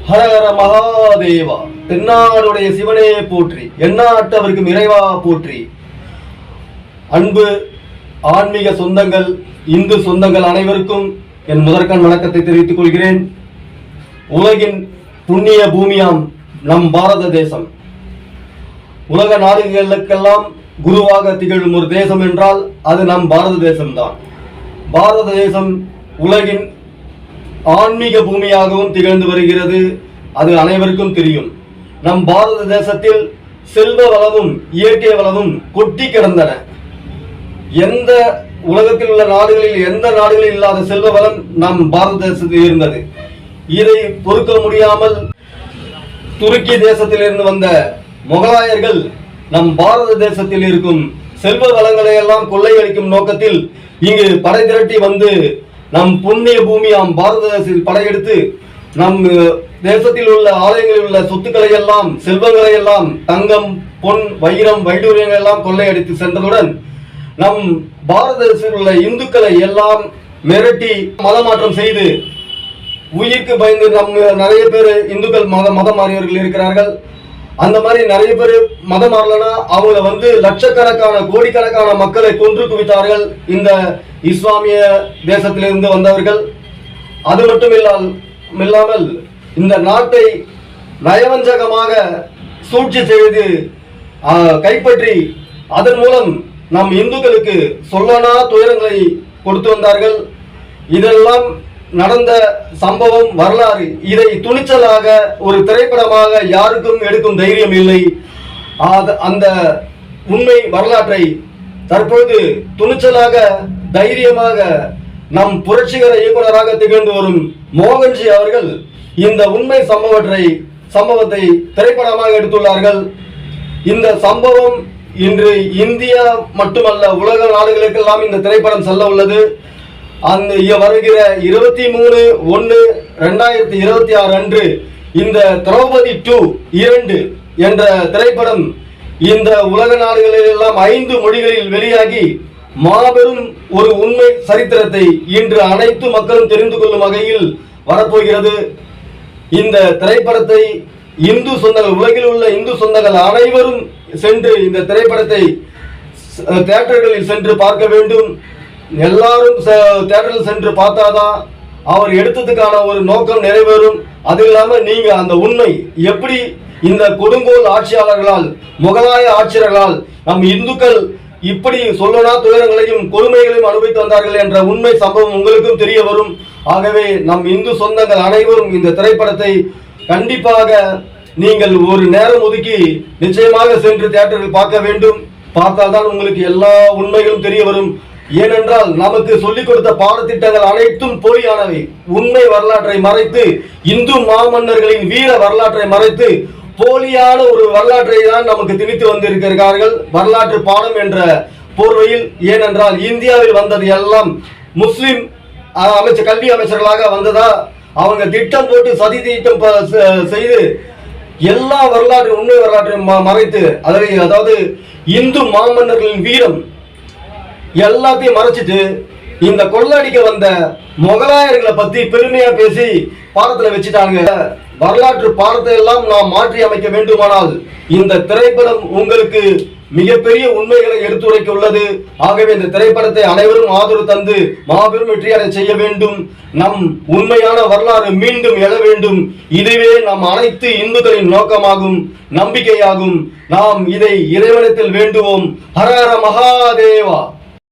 ஹர ஹர மகாதேவா. தென்னாடுடைய சிவனே போற்றி, எண்ணாட்டவர்க்கும் இறைவா போற்றி. அன்பு ஆன்மீக சொந்தங்கள், இந்து சொந்தங்கள் அனைவருக்கும் என் முதற்கண் வணக்கத்தை தெரிவித்துக் கொள்கிறேன். உலகின் புண்ணிய பூமியாம் நம் பாரத தேசம், உலக நாடுகளுக்கெல்லாம் குருவாக திகழும் ஒரு தேசம் என்றால் அது நம் பாரத தேசம்தான். பாரத தேசம் உலகின் ஆன்மீக பூமியாகவும் திகழ்ந்து வருகிறது. அது அனைவருக்கும் தெரியும். நம் பாரத தேசத்தில் செல்வ வளமும் இயற்கை வளமும் கொட்டி கிடந்தன. எந்த உலகத்தில் உள்ள நாடுகளில் எந்த நாடுகளில் இல்லாத செல்வ வளம் நம் பாரத தேசத்தில் இருந்தது. இதை பொறுக்க முடியாமல் துருக்கி தேசத்தில் இருந்து வந்த முகலாயர்கள் நம் பாரத தேசத்தில் இருக்கும் செல்வ வளங்களை எல்லாம் கொள்ளையடிக்கும் நோக்கத்தில் இங்கு படை திரட்டி வந்து நம் புண்ணிய பூமியாம் பாரத தேசத்தில் படையெடுத்து நம் தேசத்தில் உள்ள ஆலயங்களில் உள்ள சொத்துக்களை எல்லாம், செல்வங்களை எல்லாம், தங்கம், பொன், வைரம், வைடூரியங்கள் எல்லாம் கொள்ளையடித்து சென்றதுடன் நம் பாரத தேசத்தில் உள்ள இந்துக்களை எல்லாம் மிரட்டி மதமாற்றம் செய்து உயிருக்கு பயந்து நிறைய பேர் இந்துக்கள் மதம் மாறியவர்கள் இருக்கிறார்கள். அந்த மாதிரி நிறைய பேர் மதம் மாறலனா அவங்கள வந்து லட்சக்கணக்கான கோடிக்கணக்கான மக்களை கொன்று குவித்தார்கள் இந்த இஸ்லாமிய தேசத்திலிருந்து வந்தவர்கள். அது மட்டும் இல்லாமல் இந்த நாட்டை நயவஞ்சகமாக சூழ்ச்சி செய்து கைப்பற்றி அதன் மூலம் நம் இந்துக்களுக்கு சொல்லனா துயரங்களை கொடுத்து வந்தார்கள். இதெல்லாம் நடந்த சம்பவம் வரலாறு. இதை துணிச்சலாக ஒரு திரைப்படமாக யாருக்கும் எடுக்கும் தைரியம் இல்லை. அந்த உண்மை வரலாற்றை தற்போது துணிச்சலாக தைரியமாக நம் புரட்சிகர இயக்குநராக திகழ்ந்து வரும் மோகன்ஜி அவர்கள் இந்த உண்மை சம்பவத்தை திரைப்படமாக எடுத்துள்ளார்கள். இந்த சம்பவம் இன்று இந்தியா மட்டுமல்ல உலக நாடுகளுக்கெல்லாம் இந்த திரைப்படம் செல்ல உள்ளது. அந்த வருகிற 23/1/2026 அன்று இந்த திரௌபதி 2 என்ற திரைப்படம் இந்த உலக நாடுகளில் எல்லாம் 5 மொழிகளில் வெளியாகி மாபெரும் ஒரு உண்மை சரித்திரத்தை இன்று அனைத்து மக்களும் தெரிந்து கொள்ளும் வகையில் வரப்போகிறது. இந்த திரைப்படத்தை இந்து சொந்தங்கள், உலகில் உள்ள இந்து சொந்தங்கள் அனைவரும் சென்று இந்த திரைப்படத்தை தியேட்டர்களில் சென்று பார்க்க வேண்டும். எல்லாரும் தியேட்டரில் சென்று பார்த்தாதான் அவர் எடுத்ததுக்கான ஒரு நோக்கம் நிறைவேறும். அது இல்லாம நீங்க அந்த உண்மை எப்படி இந்த கொடுங்கோல் ஆட்சியாளர்களால், முகலாய ஆட்சியர்களால் நம் இந்துக்கள் இப்படி சொல்லனா துயரங்களையும் கொடுமைகளையும் அனுபவித்து வந்தார்கள் என்ற உண்மை சம்பவம் உங்களுக்கும் தெரிய வரும். ஆகவே நம் இந்து சொந்தங்கள் அனைவரும் இந்த திரைப்படத்தை கண்டிப்பாக நீங்கள் ஒரு நேரம் ஒதுக்கி நிச்சயமாக சென்று தியேட்டரில் பார்க்க வேண்டும். பார்த்தால்தான் உங்களுக்கு எல்லா உண்மைகளும் தெரிய வரும். ஏனென்றால் நமக்கு சொல்லிக் கொடுத்த பாடத்திட்டங்கள் அனைத்தும் போலியானவை. உண்மை வரலாற்றை மறைத்து, இந்து மாமன்னர்களின் வீர வரலாற்றை மறைத்து போலியான ஒரு வரலாற்றை தான் நமக்கு திணித்து வந்திருக்கிறார்கள் வரலாற்று பாடம் என்ற போர்வையில். ஏனென்றால் இந்தியாவில் வந்தது எல்லாம் முஸ்லிம் கல்வி அமைச்சர்களாக வந்ததா, அவங்க திட்டம் போட்டு சதி திட்டம் செய்து எல்லா வரலாற்று உண்மை வரலாற்றையும் மறைத்து, அதாவது இந்து மாமன்னர்களின் வீரம் எல்லாத்தையும் மறைச்சிட்டு இந்த கொள்ளடிக்க வந்த முகலாயர்களை பத்தி பெருமையா பேசி பாடத்துல வச்சுட்டாங்க. வரலாற்று பாடத்தை எல்லாம் நாம் மாற்றி அமைக்க வேண்டுமானால் இந்த திரைப்படம் உங்களுக்கு மிகப்பெரிய உண்மைகளை எடுத்துரைக்க உள்ளது. ஆகவே இந்த திரைப்படத்தை அனைவரும் ஆதரவு தந்து மாபெரும் வெற்றியடை செய்ய வேண்டும். நம் உண்மையான வரலாறு மீண்டும் எழ வேண்டும். இதுவே நம் அனைத்து இந்துக்களின் நோக்கமாகும், நம்பிக்கையாகும். நாம் இதை இறைவனத்தில் வேண்டுவோம். ஹர ஹர மகாதேவா.